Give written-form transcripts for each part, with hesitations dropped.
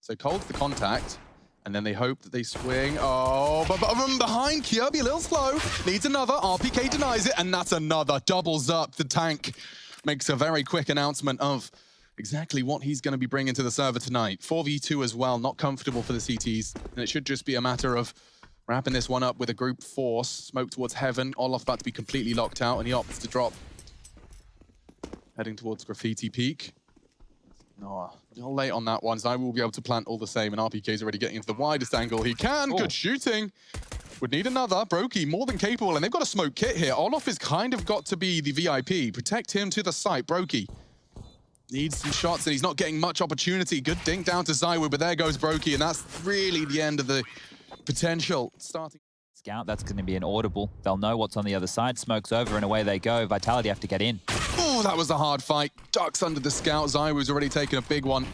So Cold's the contact, and then they hope that they swing. Oh, but from behind, Kirby a little slow. Needs another, RPK denies it, and that's another. Doubles up. The tank makes a very quick announcement of exactly what he's going to be bringing to the server tonight. 4v2 as well, not comfortable for the CTs. And it should just be a matter of wrapping this one up with a group force. Smoke towards heaven. Olaf about to be completely locked out, and he opts to drop. Heading towards Graffiti Peak. No, a little late on that one, so I will be able to plant all the same, and RPK's already getting into the widest angle he can. Good shooting. Would need another. Brokey, more than capable, and they've got a smoke kit here. Olaf has kind of got to be the VIP. Protect him to the site. Brokey needs some shots, and he's not getting much opportunity. Good dink down to Zywood, but there goes Brokey, and that's really the end of the potential starting. Scout, that's going to be an audible. They'll know what's on the other side. Smoke's over, and away they go. Vitality have to get in. Oh, that was a hard fight. Ducks under the Scout. Zywood's already taken a big one.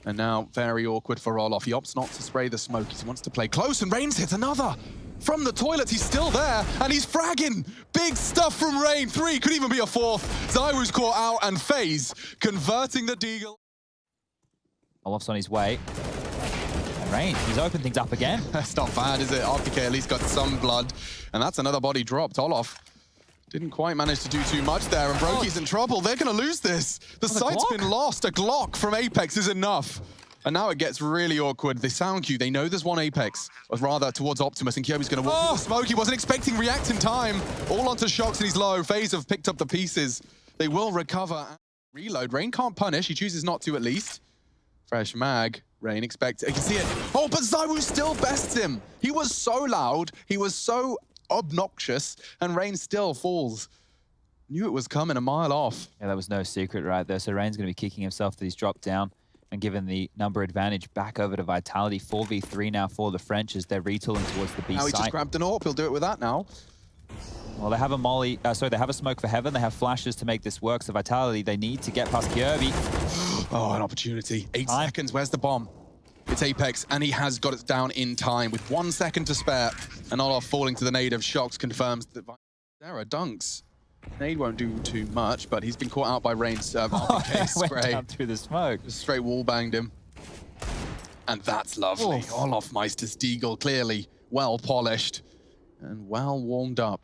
And now very awkward for Olaf. He opts not to spray the smoke. He wants to play close, and Rain's hit another. From the toilet, he's still there, and he's fragging. Big stuff from Rain. 3, could even be a 4th. Zywood's caught out, and Faze converting the deagle. Olaf's on his way. Rain, he's opened things up again. That's not bad, is it? RPK at least got some blood. And that's another body dropped. Olaf didn't quite manage to do too much there, and Brokey's in trouble. They're going to lose this. The site's been lost. A Glock from Apex is enough. And now it gets really awkward. The sound cue, they know there's one Apex, or rather towards Optimus, and Kirby's going to walk through the smoke. He wasn't expecting react in time. All onto Shocks, and he's low. Faze have picked up the pieces. They will recover. Reload. Rain can't punish. He chooses not to, at least. Fresh mag. Rain expects. You can see it. Oh, but Zywood still bests him. He was so loud. He was so obnoxious, and Rain still falls. Knew it was coming a mile off. Yeah, that was no secret right there. So Rain's going to be kicking himself that he's dropped down and given the number advantage back over to Vitality. 4v3 now for the French as they're retooling towards the B site. Now he just grabbed an AWP. He'll do it with that now. Well, they have a molly. They have a smoke for heaven. They have flashes to make this work. So Vitality, they need to get past Kirby. Oh, an opportunity. 8 seconds. Where's the bomb? It's Apex, and he has got it down in time with 1 second to spare. And Olaf falling to the nade of Shocks confirms that there are dunks. Nade won't do too much, but he's been caught out by Rain's RPK spray. Went down through the smoke. Just straight wall banged him. And that's lovely. Oof. Olaf Meister's Deagle, clearly well polished and well warmed up.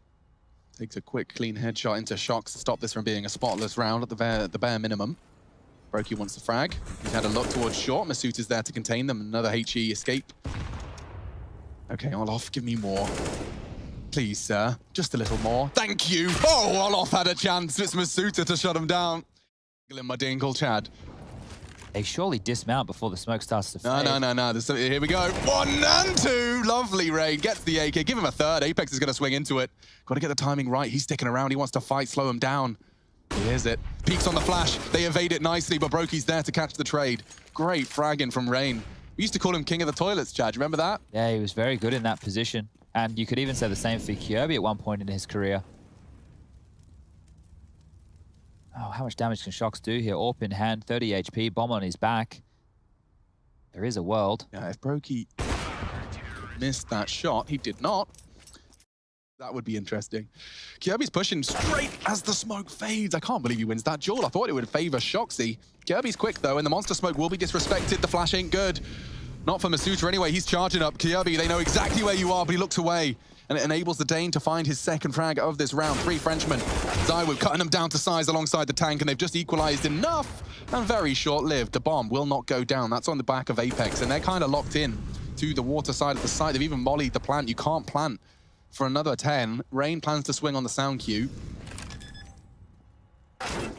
Takes a quick, clean headshot into Shocks to stop this from being a spotless round at the bare minimum. Brokey wants to frag. He's had a look towards short. Masut is there to contain them. Another HE escape. Okay, Olaf, give me more. Please, sir. Just a little more. Thank you. Oh, Olaf had a chance. It's Masuta to shut him down. In my dingle, Chad. They surely dismount before the smoke starts to fade. No. Here we go. 1 and 2. Lovely, Rain. Gets the AK. Give him a third. Apex is going to swing into it. Got to get the timing right. He's sticking around. He wants to fight, slow him down. Here's it. Peeks on the flash. They evade it nicely, but Brokey's there to catch the trade. Great fragging from Rain. We used to call him King of the Toilets, Chad. You remember that? Yeah, he was very good in that position. And you could even say the same for Kirby at one point in his career. Oh, how much damage can Shocks do here? AWP in hand, 30 HP, bomb on his back. There is a world. Yeah, if Brokey missed that shot, he did not. That would be interesting. Kirby's pushing straight as the smoke fades. I can't believe he wins that duel. I thought it would favor Shoxy. Kirby's quick, though, and the monster smoke will be disrespected. The flash ain't good. Not for Masuta anyway. He's charging up. Kirby, they know exactly where you are, but he looks away. And it enables the Dane to find his second frag of this round. 3 Frenchmen. Zywood cutting them down to size alongside the tank, and they've just equalized enough. And very short-lived. The bomb will not go down. That's on the back of Apex, and they're kind of locked in to the water side of the site. They've even mollied the plant. You can't plant for another 10. Rain plans to swing on the sound cue.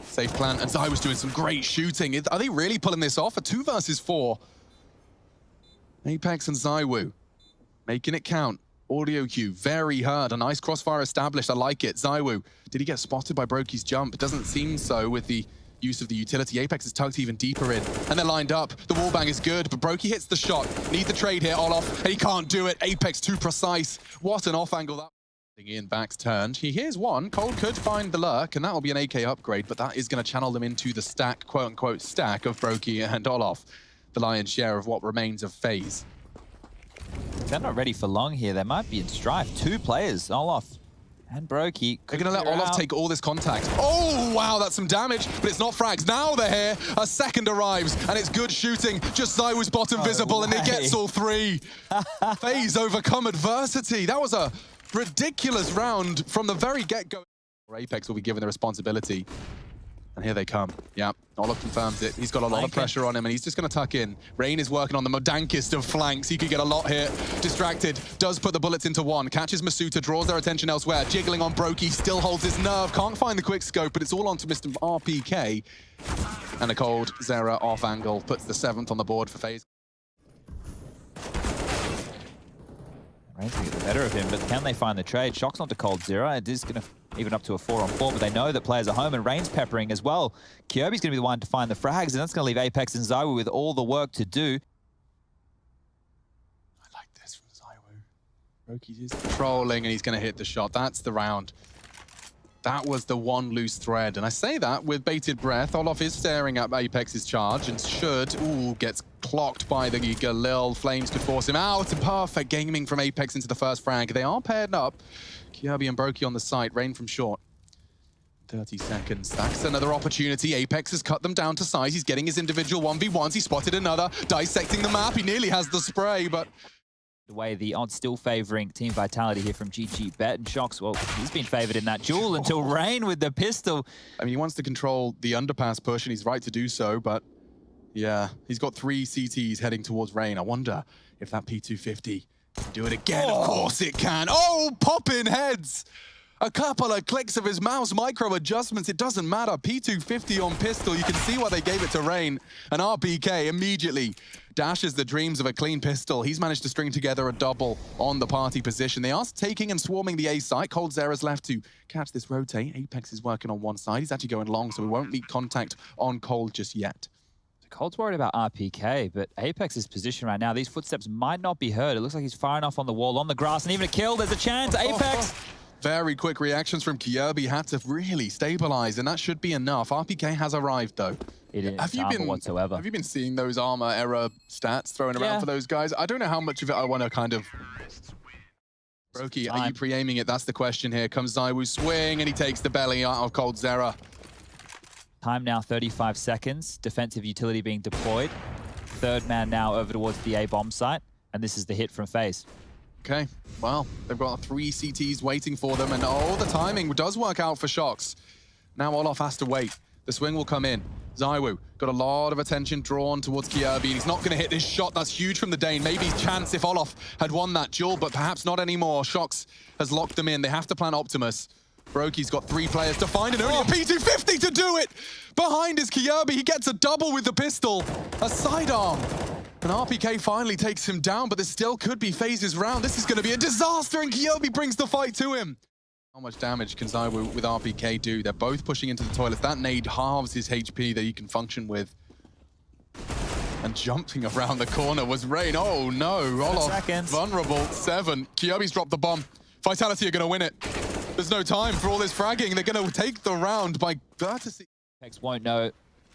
Safe plant, and Zywood's doing some great shooting. Are they really pulling this off? A 2 versus 4. Apex and Zywood making it count. Audio cue, very hard. A nice crossfire established. I like it. Zywood, did he get spotted by Brokey's jump? It doesn't seem so with the use of the utility. Apex is tugged even deeper in, and they're lined up. The wallbang is good, but Brokey hits the shot. Need the trade here, Olaf, and he can't do it. Apex too precise. What an off angle that. Ian back's turned. He hears one. Cold could find the lurk, and that will be an AK upgrade, but that is going to channel them into the stack, quote-unquote, stack of Brokey and Olaf. The lion's share of what remains of Faze. They're not ready for long here. They might be in strife. 2 players, Olaf and Brokey. They're going to let Olaf take all this contact. Oh, Oh, wow, that's some damage, but it's not frags. Now they're here. A second arrives, and it's good shooting. Just Zywoo's bottom visible, and it gets all three. Faze overcome adversity. That was a ridiculous round from the very get-go. Apex will be given the responsibility. And here they come. Yeah, oloff confirms it. He's got a lot of pressure on him, and he's just going to tuck in. Rain is working on the modankest of flanks. He could get a lot here. Distracted. Does put the bullets into one. Catches masuta, draws their attention elsewhere. Jiggling on Brokey, still holds his nerve. Can't find the quick scope, but it's all onto Mr. RPK. And a cold Zera off angle puts the 7th on the board for Faze. Rain's going to get the better of him, but can they find the trade? Shock's onto cold Zera. It is going to even up to a 4-on-4, but they know that players are home, and Rain's peppering as well. Kirby's going to be the one to find the frags, and that's going to leave Apex and Zywoo with all the work to do. I like this from Zywoo. Brokey is controlling, and he's going to hit the shot. That's the round. That was the one loose thread, and I say that with bated breath. oloff is staring at Apex's charge and gets clocked by the Galil. Flames could force him out, and perfect gaming from Apex into the first frag. They are paired up. Kirby and Brokey on the site. Rain from short. 30 seconds. That's another opportunity. Apex has cut them down to size. He's getting his individual 1v1s. He spotted another. Dissecting the map. He nearly has the spray, but... The way the odds still favouring Team Vitality here from GG Bet, and Shocks, well, he's been favoured in that duel until Rain with the pistol. I mean, he wants to control the underpass push, and he's right to do so, but yeah, he's got 3 CTs heading towards Rain. I wonder if that P250 can do it again. Of course it can. Oh, pop-in heads! A couple of clicks of his mouse, micro adjustments, it doesn't matter. P250 on pistol, you can see why they gave it to Rain. And RPK immediately dashes the dreams of a clean pistol. He's managed to string together a double on the party position. They are taking and swarming the A site. Cold Zera's left to catch this rotate. Apex is working on one side. He's actually going long, so we won't meet contact on Cold just yet. Cold's worried about RPK, but Apex's position right now, these footsteps might not be heard. It looks like he's far enough on the wall, on the grass, and even a kill. There's a chance. Apex... Very quick reactions from Kirby, had to really stabilize, and that should be enough. RPK has arrived, though. It is whatsoever. Have you been seeing those armor error stats thrown around for those guys? I don't know how much of it I want to kind of... Brokey, are you pre-aiming it? That's the question here. Comes Zywoo swing, and he takes the belly out of Cold Zera. Time now, 35 seconds. Defensive utility being deployed. Third man now over towards the A bomb site, and this is the hit from Faze. Okay, well, they've got 3 CTs waiting for them, and the timing does work out for Shocks. Now oloff has to wait. The swing will come in. Zywoo got a lot of attention drawn towards Kirby, and he's not going to hit this shot. That's huge from the Dane. Maybe chance if oloff had won that duel, but perhaps not anymore. Shocks has locked them in. They have to plan Optimus. Brokey's got 3 players to find, and only a P250 to do it! Behind is Kirby. He gets a double with the pistol. A sidearm. And RPK finally takes him down, but this still could be Faze's round. This is going to be a disaster, and Kirby brings the fight to him. How much damage can Zywoo with RPK do? They're both pushing into the toilets. That nade halves his HP that he can function with. And jumping around the corner was Rain. Oh no, oloff vulnerable. 7. Kirby's dropped the bomb. Vitality are going to win it. There's no time for all this fragging. They're going to take the round by courtesy. Apex won't know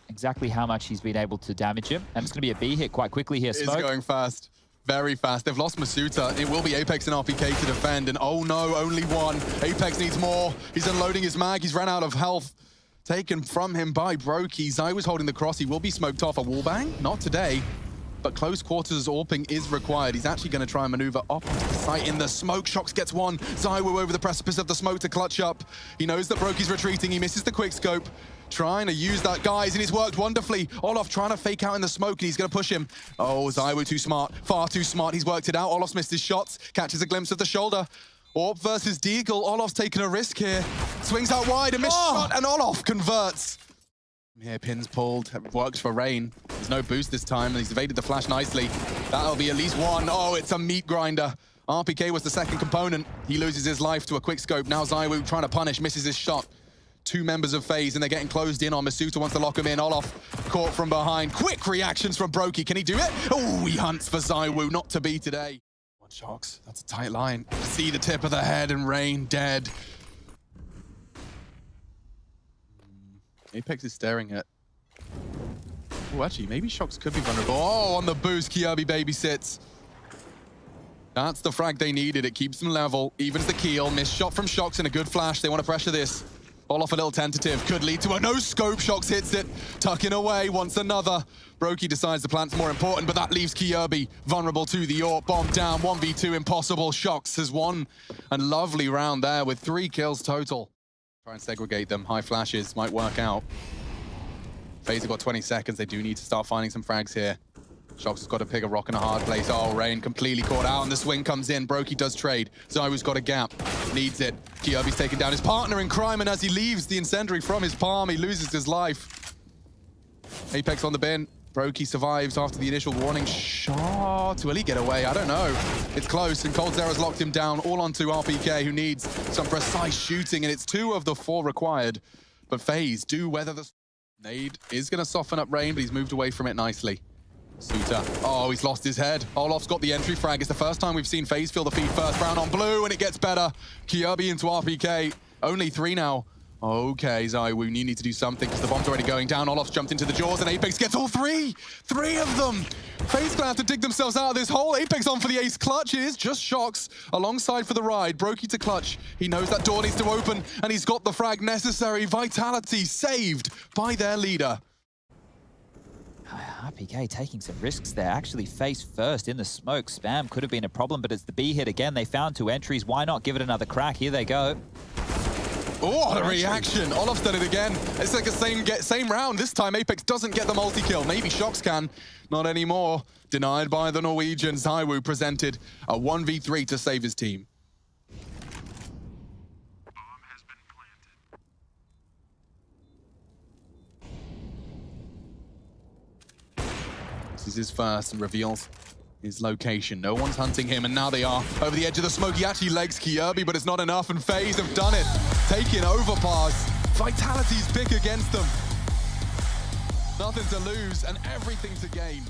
exactly how much he's been able to damage him. And it's going to be a B hit quite quickly here, Smoke. It's going fast. Very fast. They've lost masuta. It will be Apex and RPK to defend. And oh no, only one. Apex needs more. He's unloading his mag. He's ran out of health. Taken from him by Brokey. Zywoo's holding the cross. He will be smoked off. A wallbang? Not today. But close quarters AWPing is required. He's actually going to try and maneuver up onto the site in the smoke. Shocks gets one. Zywoo over the precipice of the smoke to clutch up. He knows that Brokey's retreating. He misses the quick scope. Trying to use that, guys, and he's worked wonderfully. oloff trying to fake out in the smoke, and he's going to push him. Oh, Zywoo too smart. Far too smart. He's worked it out. oloff's missed his shots. Catches a glimpse of the shoulder. AWP versus Deagle. oloff's taking a risk here. Swings out wide, a missed shot, and oloff converts. Here, pins pulled. Works for Rain. There's no boost this time, and he's evaded the flash nicely. That'll be at least one. Oh, it's a meat grinder. RPK was the second component. He loses his life to a quick scope. Now Zywoo trying to punish, misses his shot. 2 members of Faze, and they're getting closed in on masuta. Wants to lock him in. oloff caught from behind. Quick reactions from Brokey. Can he do it? Oh, he hunts for Zywoo. Not to be today. What Shocks? That's a tight line. See the tip of the head, and Rain dead. Apex is staring at... Oh, actually, maybe Shocks could be vulnerable. Oh, on the boost, Kirby babysits. That's the frag they needed. It keeps them level. Evens the keel. Missed shot from Shocks and a good flash. They want to pressure this. Olof a little tentative, could lead to a no-scope. Shox hits it, tucking away, wants another. Brokey decides the plant's more important, but that leaves Kyobi vulnerable to the AWP. Bomb down, 1v2 impossible. Shox has won a lovely round there with 3 kills total. Try and segregate them. High flashes might work out. Faze have got 20 seconds. They do need to start finding some frags here. Shox has got to pick a rock in a hard place. Oh, Rain completely caught out, and the swing comes in. Brokey does trade. Zywoo's got a gap. Needs it. Kyobi's taking down his partner in crime, and as he leaves the incendiary from his palm, he loses his life. Apex on the bin. Brokey survives after the initial warning shot. Will he get away? I don't know. It's close, and coldzera's locked him down, all onto RPK, who needs some precise shooting, and it's 2 of the 4 required. But Faze do weather the... Nade is going to soften up Rain, but he's moved away from it nicely. Suter. Oh, he's lost his head. Olof's got the entry frag. It's the first time we've seen Faze feel the feed first. Round on blue, and it gets better. Kyobi into RPK. Only 3 now. Okay, Zywoo, you need to do something because the bomb's already going down. Olof's jumped into the jaws, and Apex gets all 3! 3 of them! Faze gonna have to dig themselves out of this hole. Apex on for the ace clutch. It is just Shox alongside for the ride. Brokey to clutch. He knows that door needs to open, and he's got the frag necessary. Vitality saved by their leader. RPK taking some risks there. Actually face first in the smoke. Spam could have been a problem, but it's the B hit again. They found 2 entries. Why not give it another crack? Here they go. Oh, what a reaction. Olof's done it again. It's like the same round. This time Apex doesn't get the multi-kill. Maybe Shox can. Not anymore. Denied by the Norwegian. Zywoo presented a 1v3 to save his team. This is his first and reveals his location. No one's hunting him, and now they are over the edge of the smoke. He actually legs Kyobi, but it's not enough, and Faze have done it. Taking overpass. Vitality's pick against them. Nothing to lose and everything to gain.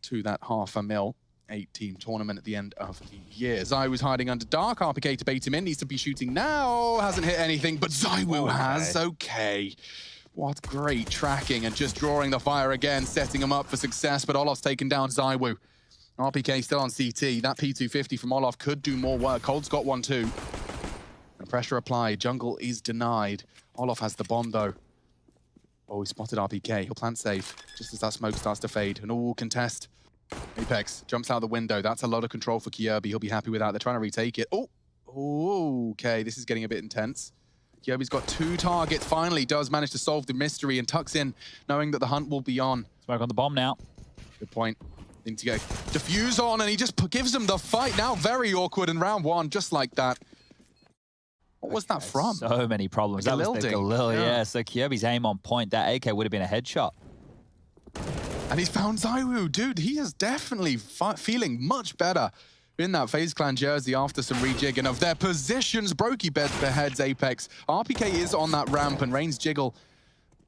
To that $500,000 8-team tournament at the end of the year. Zywoo's hiding under dark. RPK to bait him in. Needs to be shooting now. Hasn't hit anything, but Zywoo has. Okay. What great tracking and just drawing the fire again, setting him up for success, but Olof's taken down Zywoo. RPK still on CT. That P250 from Olof could do more work. Cold's got one too. And pressure applied. Jungle is denied. Olof has the bomb though. Oh, he spotted RPK. He'll plant safe just as that smoke starts to fade. And all contest. Apex jumps out the window. That's a lot of control for Kyobi. He'll be happy with that. They're trying to retake it. Oh, okay. This is getting a bit intense. Kyobi's got 2 targets. Finally does manage to solve the mystery and tucks in, knowing that the hunt will be on. Smoke on the bomb now. Good point. Need to get defuse on, and he just gives him the fight. Now very awkward in round 1, just like that. What was that from? So many problems. Like that was the Galil, yeah. So Kyobi's aim on point. That AK would have been a headshot. And he's found Zywoo. Dude, he is definitely feeling much better in that FaZe Clan jersey after some rejigging of their positions. Brokey beheads Apex. RPK is on that ramp, and Rain's jiggle,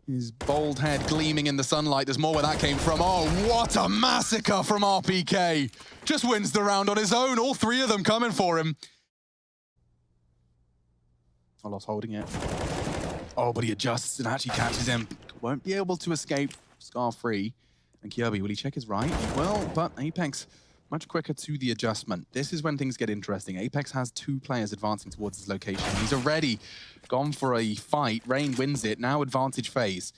his bald head gleaming in the sunlight. There's more where that came from. Oh, what a massacre from RPK. Just wins the round on his own. All 3 of them coming for him. Olof's holding it. Oh, but he adjusts and actually catches him. Won't be able to escape scar-free. And Kyobi, will he check his right? He will, but Apex much quicker to the adjustment. This is when things get interesting. Apex has 2 players advancing towards his location. He's already gone for a fight. Rain wins it. Now advantage Faze.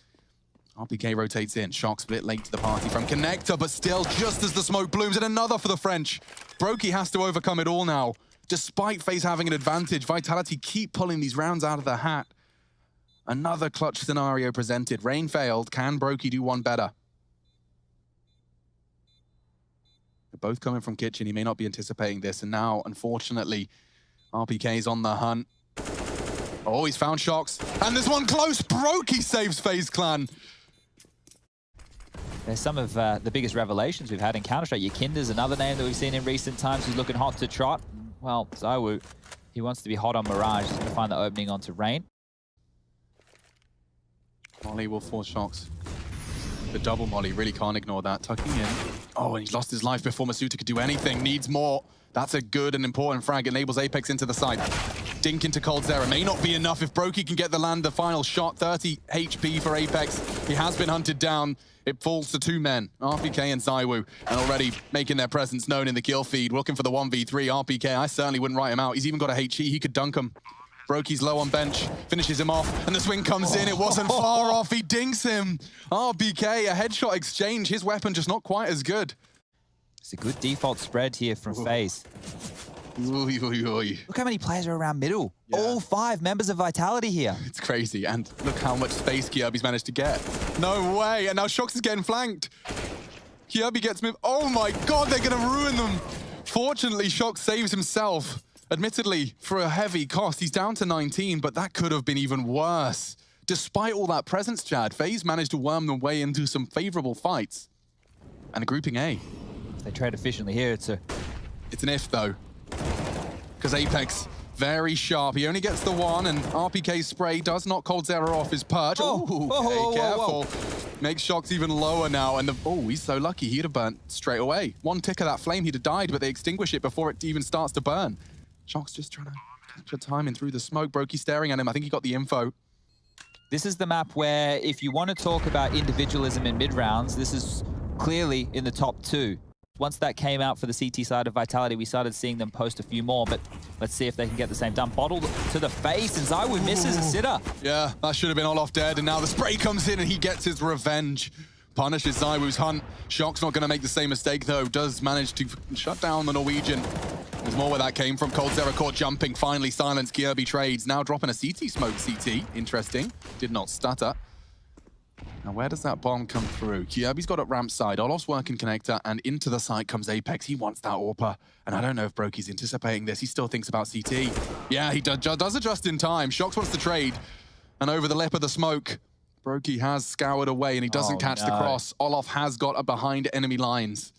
RPK rotates in. Shox split late to the party from Connector, but still, just as the smoke blooms, and another for the French. Brokey has to overcome it all now. Despite Faze having an advantage, Vitality keep pulling these rounds out of the hat. Another clutch scenario presented. Rain failed. Can Brokey do one better? They're both coming from kitchen. He may not be anticipating this. And now, unfortunately, RPK's on the hunt. Oh, he's found Shox. And there's one close. Brokey saves FaZe Clan. There's some of the biggest revelations we've had in Counter-Strike. Yakinda's another name that we've seen in recent times who's looking hot to trot. Well, Zywoo, he wants to be hot on Mirage. He's going to find the opening onto Rain. Molly will force Shox. The double Molly, really can't ignore that. Tucking in. Oh, and he's lost his life before Masuta could do anything. Needs more. That's a good and important frag. Enables Apex into the side. Dink into coldzera. May not be enough if Brokey can get the final shot. 30 HP for Apex. He has been hunted down. It falls to 2 men, RPK and Zywoo, and already making their presence known in the kill feed. Looking for the 1v3. RPK, I certainly wouldn't write him out. He's even got a HE. He could dunk him. Brokey's low on bench, finishes him off, and the swing comes in. It wasn't far off. He dinks him. RBK, a headshot exchange. His weapon just not quite as good. It's a good default spread here from Faze. Look how many players are around middle. Yeah. All 5 members of Vitality here. It's crazy. And look how much space Kirby's managed to get. No way. And now Shox is getting flanked. Kirby gets moved. Oh my God, they're going to ruin them. Fortunately, Shox saves himself. Admittedly, for a heavy cost, he's down to 19, but that could have been even worse. Despite all that presence, Chad, Faze managed to worm their way into some favorable fights. And a grouping A. If they trade efficiently here, it's an if, though. Because Apex, very sharp. He only gets the one, and RPK's spray does knock coldzera off his perch. Oh, careful. Makes Shox even lower now, and he's so lucky. He'd have burnt straight away. One tick of that flame, he'd have died, but they extinguish it before it even starts to burn. Shox just trying to capture timing through the smoke. Brokey staring at him. I think he got the info. This is the map where, if you want to talk about individualism in mid-rounds, this is clearly in the top 2. Once that came out for the CT side of Vitality, we started seeing them post a few more, but let's see if they can get the same done. Bottled to the face, and ZywOo misses a sitter. Yeah, that should have been all off dead, and now the spray comes in and he gets his revenge. Punishes ZywOo's hunt. Shock's not going to make the same mistake, though. Does manage to shut down the Norwegian. There's more where that came from. coldzera caught jumping, finally silenced Kirby trades. Now dropping a CT smoke CT. Interesting. Did not stutter. Now, where does that bomb come through? Kirby's got it ramp side. Olof's working connector, and into the site comes Apex. He wants that AWPer, and I don't know if Brokey's anticipating this. He still thinks about CT. Yeah, he does adjust in time. Shox wants to trade, and over the lip of the smoke, Brokey has scoured away, and he doesn't catch the cross. Olof has got a behind enemy lines.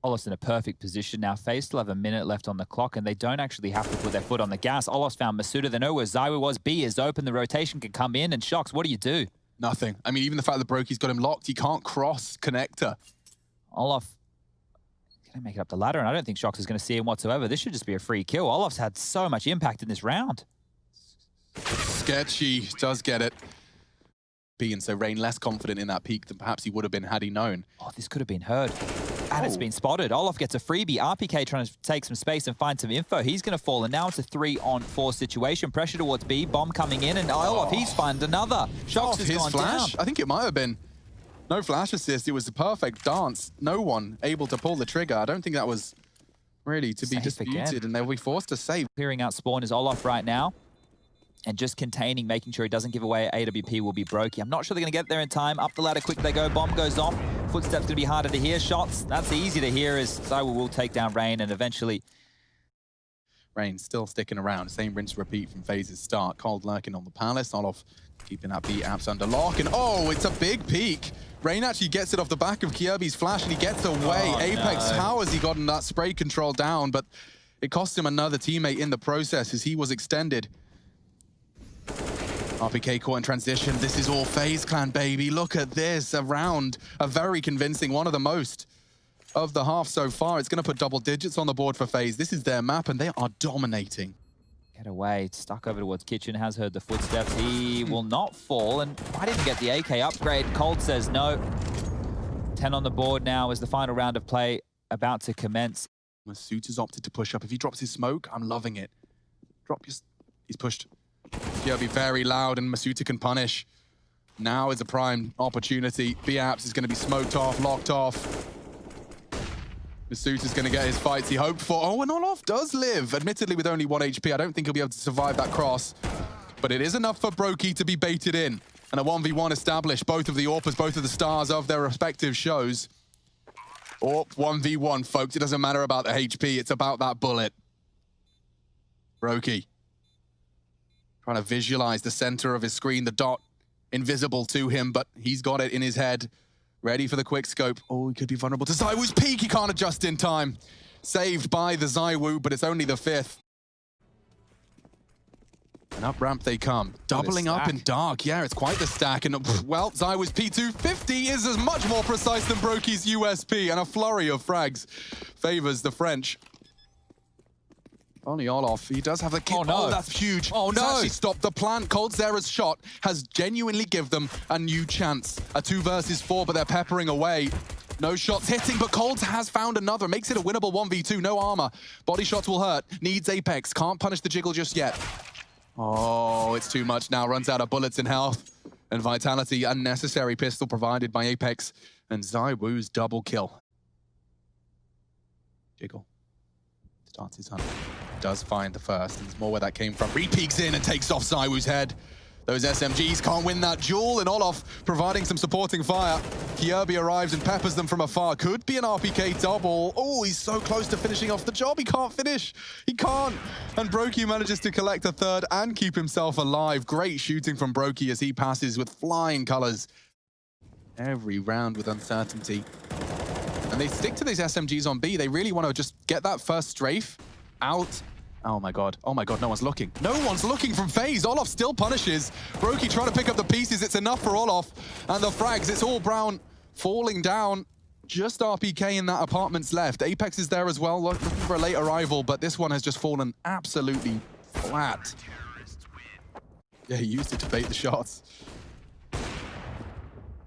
Olof's in a perfect position now. Faze still have a minute left on the clock, and they don't actually have to put their foot on the gas. Olof's found Masuda. They know where ZywOo was. B is open. The rotation can come in, and Shox, what do you do? Nothing. I mean, even the fact that Brokey's got him locked, he can't cross connector. Olof going to make it up the ladder, and I don't think Shox is going to see him whatsoever. This should just be a free kill. Olof's had so much impact in this round. Sketchy. Does get it. And so Rain less confident in that peak than perhaps he would have been had he known. Oh, this could have been heard. And it's been spotted. Olof gets a freebie. RPK trying to take some space and find some info. He's going to fall, and now it's a 3-on-4 situation. Pressure towards B. Bomb coming in, and Olof, he's found another. Shox has gone flash down. I think it might have been. No flash assist. It was the perfect dance. No one able to pull the trigger. I don't think that was really to be disputed, and they'll be forced to save. Clearing out spawn is Olof right now. And just containing, making sure he doesn't give away AWP will be Brokey. I'm not sure they're going to get there in time. Up the ladder quick they go. Bomb goes off. Footsteps going to be harder to hear. Shots, that's easy to hear as ZywOo will take down Rain, and eventually... Rain still sticking around. Same rinse repeat from Faze's start. Cold lurking on the Palace. Olof keeping that B apps under lock. And it's a big peak. Rain actually gets it off the back of Kirby's flash, and he gets away. Apex, how has he gotten that spray control down? But it cost him another teammate in the process as he was extended. RPK caught in transition. This is all Faze Clan, baby. Look at this. A round, a very convincing, one of the most of the half so far. It's going to put double digits on the board for Faze. This is their map, and they are dominating. Get away. It's stuck over towards Kitchen. Has heard the footsteps. He will not fall, and I didn't get the AK upgrade. Cold says no. 10 on the board now as the final round of play about to commence. Masuda's opted to push up. If he drops his smoke, I'm loving it. He's pushed. Kirby very loud, and Masuda can punish. Now is a prime opportunity. B-Apps is going to be smoked off, locked off. Masuda's going to get his fights he hoped for. And Olof does live, admittedly with only 1 HP. I don't think he'll be able to survive that cross. But it is enough for Brokey to be baited in. And a 1v1 established. Both of the AWPers, both of the stars of their respective shows. AWP 1v1, folks. It doesn't matter about the HP. It's about that bullet. Brokey trying to visualize the center of his screen, the dot invisible to him, but he's got it in his head. Ready for the quick scope. Oh, he could be vulnerable to ZywOo's peak. He can't adjust in time. Saved by the ZywOo, but it's only the 5th. And up ramp they come. Doubling up in dark. Yeah, it's quite the stack. And well, ZywOo's P250 is as much more precise than Brokey's USP, and a flurry of frags favors the French. Only Olof, he does have the kill. Oh, that's huge. Oh, no. He's actually stopped the plant. coldzera's shot has genuinely given them a new chance. A 2 versus 4, but they're peppering away. No shots hitting, but Colds has found another. Makes it a winnable 1v2. No armor. Body shots will hurt. Needs Apex. Can't punish the jiggle just yet. Oh, it's too much now. Runs out of bullets and health. And Vitality, unnecessary pistol provided by Apex. And ZywOo's double kill. Jiggle. Starts his hunt. Does find the first. And there's more where that came from. Re-peeks in and takes off ZywOo's head. Those SMGs can't win that duel, and Olof providing some supporting fire. Kjaerbye arrives and peppers them from afar. Could be an RPK double. Oh, he's so close to finishing off the job. He can't finish. He can't. And Brokey manages to collect a third and keep himself alive. Great shooting from Brokey as he passes with flying colors. Every round with uncertainty. And they stick to these SMGs on B. They really want to just get that first strafe out. Oh my god, no one's looking. No one's looking from Faze. Olof still punishes. Brokey trying to pick up the pieces. It's enough for Olof. And the frags, it's all Brown falling down. Just RPK in that apartment's left. Apex is there as well, looking for a late arrival, but this one has just fallen absolutely flat. Yeah, he used it to bait the shots.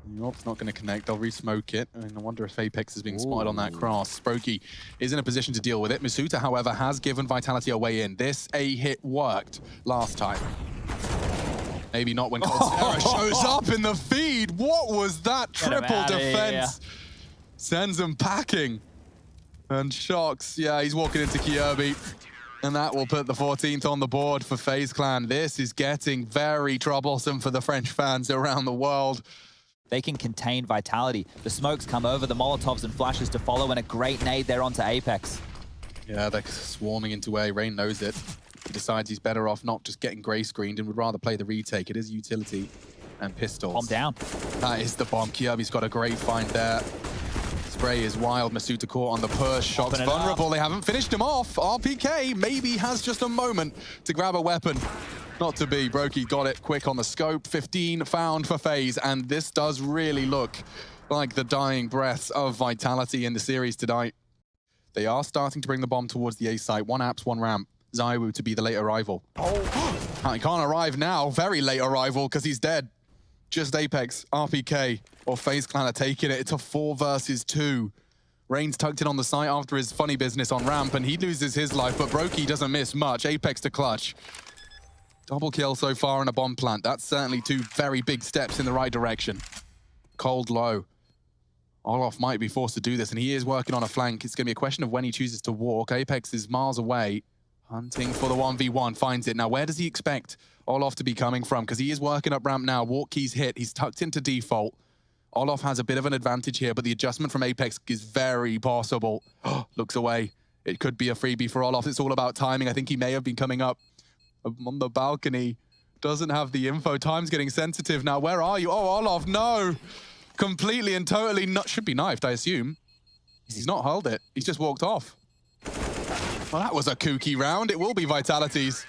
Nope, it's not going to connect. They'll re-smoke it. I wonder if Apex is being spotted on that cross. Brokey is in a position to deal with it. masuta, however, has given Vitality a way in. This A-hit worked last time. Maybe not when Coldzera shows up in the feed. What was that triple defense? Sends them packing. And Shox, yeah, he's walking into Kjaerbye. And that will put the 14th on the board for FaZe Clan. This is getting very troublesome for the French fans around the world. They can contain Vitality. The smokes come over, the Molotovs and flashes to follow, and a great nade there onto Apex. Yeah, they're swarming into A. Rain knows it. He decides he's better off not just getting gray screened and would rather play the retake. It is utility and pistols. Bomb down. That is the bomb. Kjaerbye's got a great find there. Spray is wild. masuta caught on the push. Shox vulnerable. They haven't finished him off. RPK maybe has just a moment to grab a weapon. Not to be. Brokey got it quick on the scope. 15 found for FaZe, and this does really look like the dying breaths of Vitality in the series tonight. They are starting to bring the bomb towards the A site. One apps, one ramp. ZywOo to be the late arrival. Oh, he can't arrive now. Very late arrival because he's dead. Just Apex, RPK, or FaZe Clan are taking it. It's a 4 versus 2. Rain's tucked in on the site after his funny business on ramp, and he loses his life, but Brokey doesn't miss much. Apex to clutch. Double kill so far in a bomb plant. That's certainly 2 very big steps in the right direction. Cold low. Olof might be forced to do this, and he is working on a flank. It's going to be a question of when he chooses to walk. Apex is miles away, hunting for the 1v1, finds it. Now, where does he expect Olof to be coming from? Because he is working up ramp now. Walk keys hit. He's tucked into default. Olof has a bit of an advantage here, but the adjustment from Apex is very possible. Looks away. It could be a freebie for Olof. It's all about timing. I think he may have been coming up on the balcony. Doesn't have the info. Time's getting sensitive now. Where are you? Oh, Olof, no. Completely and totally not. Should be knifed, I assume. He's not held it. He's just walked off. Well, that was a kooky round. It will be Vitality's.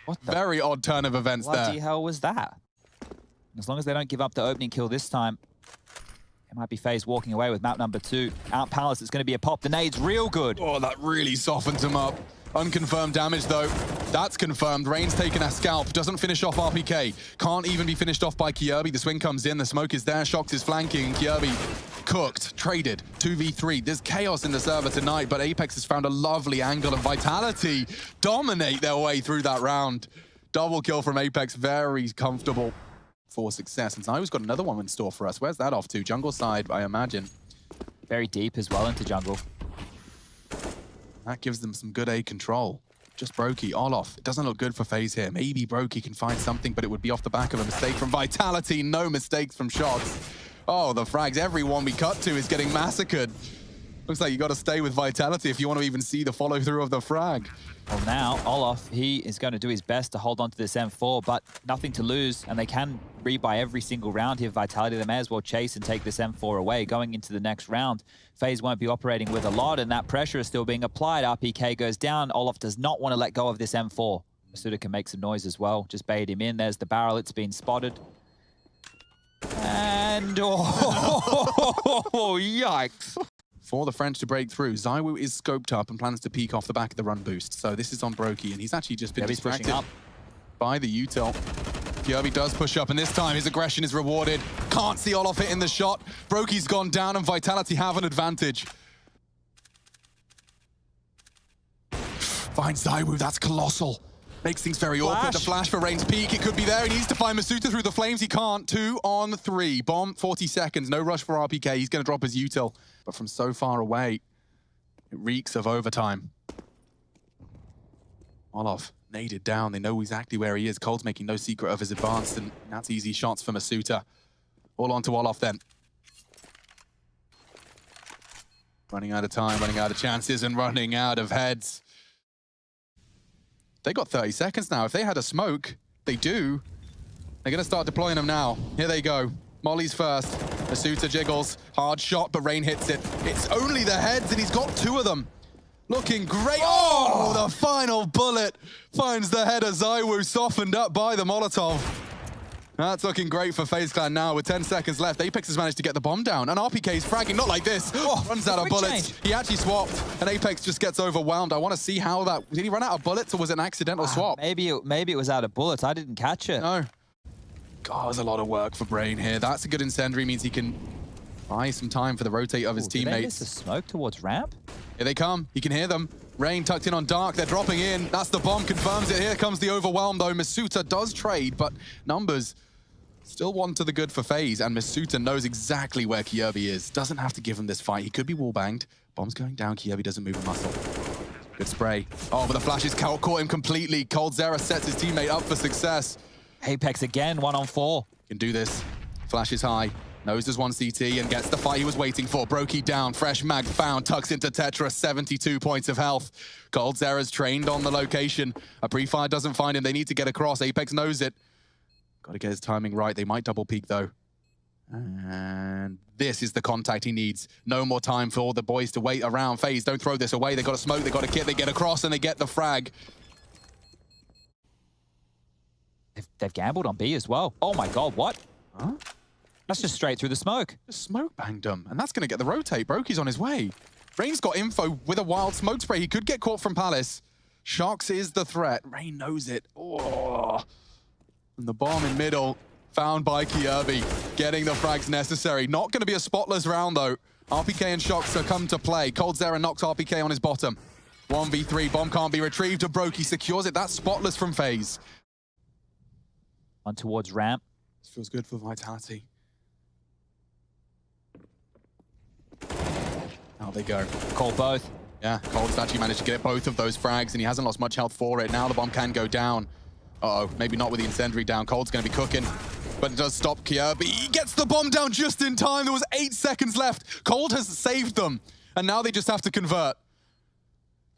What the very odd turn of events there. What the hell was that? As long as they don't give up the opening kill this time, it might be FaZe walking away with map number 2. Out Palace, it's going to be a pop. The nade's real good. Oh, that really softens him up. Unconfirmed damage, though. That's confirmed. Rain's taken a scalp. Doesn't finish off RPK. Can't even be finished off by Kjaerbye. The swing comes in. The smoke is there. Shox is flanking. Kjaerbye cooked. Traded. 2v3. There's chaos in the server tonight, but Apex has found a lovely angle, and Vitality dominate their way through that round. Double kill from Apex. Very comfortable for success. And ZywOo's got another one in store for us. Where's that off to? Jungle side, I imagine. Very deep as well into jungle. That gives them some good A control. Just Brokey, Olof. It doesn't look good for FaZe here. Maybe Brokey can find something, but it would be off the back of a mistake from Vitality. No mistakes from Shox. Oh, the frags. Everyone we cut to is getting massacred. Looks like you got to stay with Vitality if you want to even see the follow-through of the frag. Well, now, Olof, he is going to do his best to hold on to this M4, but nothing to lose, and they can rebuy every single round here. Vitality, they may as well chase and take this M4 away. Going into the next round, FaZe won't be operating with a lot, and that pressure is still being applied. RPK goes down. Olof does not want to let go of this M4. masuta can make some noise as well. Just bait him in. There's the barrel. It's been spotted. And, oh, yikes. For the French to break through, ZywOo is scoped up and plans to peek off the back of the run boost. So this is on Brokey, and he's actually just been distracted by the util. Kjaerbye does push up, and this time his aggression is rewarded. Can't see Olof hitting the shot. Brokey's gone down, and Vitality have an advantage. Finds ZywOo, that's colossal. Makes things very awkward. The flash for Rain's peak. It could be there. He needs to find Masuta through the flames. He can't. 2 on 3. Bomb, 40 seconds. No rush for RPK. He's going to drop his util. But from so far away, it reeks of overtime. Olof naded down. They know exactly where he is. Cold's making no secret of his advance, and that's easy shots for Masuta. All on to Olof then. Running out of time, running out of chances, and running out of heads. They got 30 seconds now. If they had a smoke, they do. They're going to start deploying them now. Here they go. Molly's first. Masuta jiggles. Hard shot, but Rain hits it. It's only the heads, and he's got 2 of them. Looking great. Oh, the final bullet finds the head of Zaiwu, softened up by the Molotov. That's looking great for FaZe Clan now with 10 seconds left. Apex has managed to get the bomb down, and RPK's fragging, not like this. Runs out of bullets. Change. He actually swapped, and Apex just gets overwhelmed. I want to see how that... Did he run out of bullets, or was it an accidental swap? Maybe it was out of bullets. I didn't catch it. No. God, there's a lot of work for Brain here. That's a good incendiary, means he can buy some time for the rotate of his teammates. Did they miss a smoke towards ramp? Here they come. You can hear them. Rain tucked in on Dark. They're dropping in. That's the bomb. Confirms it. Here comes the overwhelm, though. Masuta does trade, but numbers still 1 to the good for FaZe, and Masuta knows exactly where Kirby is. Doesn't have to give him this fight. He could be wall-banged. Bomb's going down. Kirby doesn't move a muscle. Good spray. Oh, but the flashes caught him completely. coldzera sets his teammate up for success. Apex again, 1 on 4. Can do this. Flash is high. Knows there's 1 CT and gets the fight he was waiting for. Brokey down. Fresh mag found. Tucks into Tetra. 72 points of health. coldzera's trained on the location. A pre-fire doesn't find him. They need to get across. Apex knows it. Got to get his timing right. They might double peek, though. And this is the contact he needs. No more time for all the boys to wait around. FaZe, don't throw this away. They got to smoke. They got to kit. They get across, and they get the frag. They've gambled on B as well. Oh my God, what? Huh? That's just straight through the smoke. Just smoke banged him, and that's going to get the rotate. Brokey's on his way. Rain's got info with a wild smoke spray. He could get caught from Palace. Sharks is the threat. Rain knows it. Oh. And the bomb in middle, found by Kirby. Getting the frags necessary. Not going to be a spotless round, though. RPK and Shocks are come to play. coldzera knocks RPK on his bottom. 1v3, bomb can't be retrieved. Brokey secures it. That's spotless from FaZe. 1 towards ramp. This feels good for Vitality. Out they go. Call both. Yeah, Cold's actually managed to get both of those frags, and he hasn't lost much health for it. Now the bomb can go down. Uh-oh, maybe not with the incendiary down. Cold's going to be cooking, but it does stop Kirby. He gets the bomb down just in time. There was 8 seconds left. Cold has saved them, and now they just have to convert.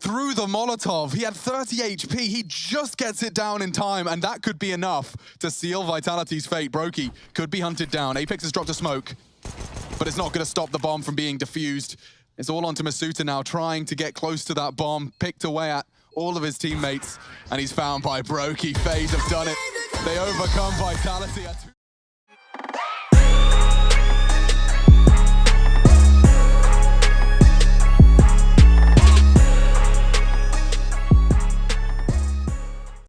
Through the Molotov, he had 30 HP. He just gets it down in time, and that could be enough to seal Vitality's fate. Brokey could be hunted down. Apex has dropped a smoke, but it's not going to stop the bomb from being defused. It's all onto Masuta now, trying to get close to that bomb, picked away at all of his teammates, and he's found by Brokey. FaZe have done it. They overcome Vitality at 2.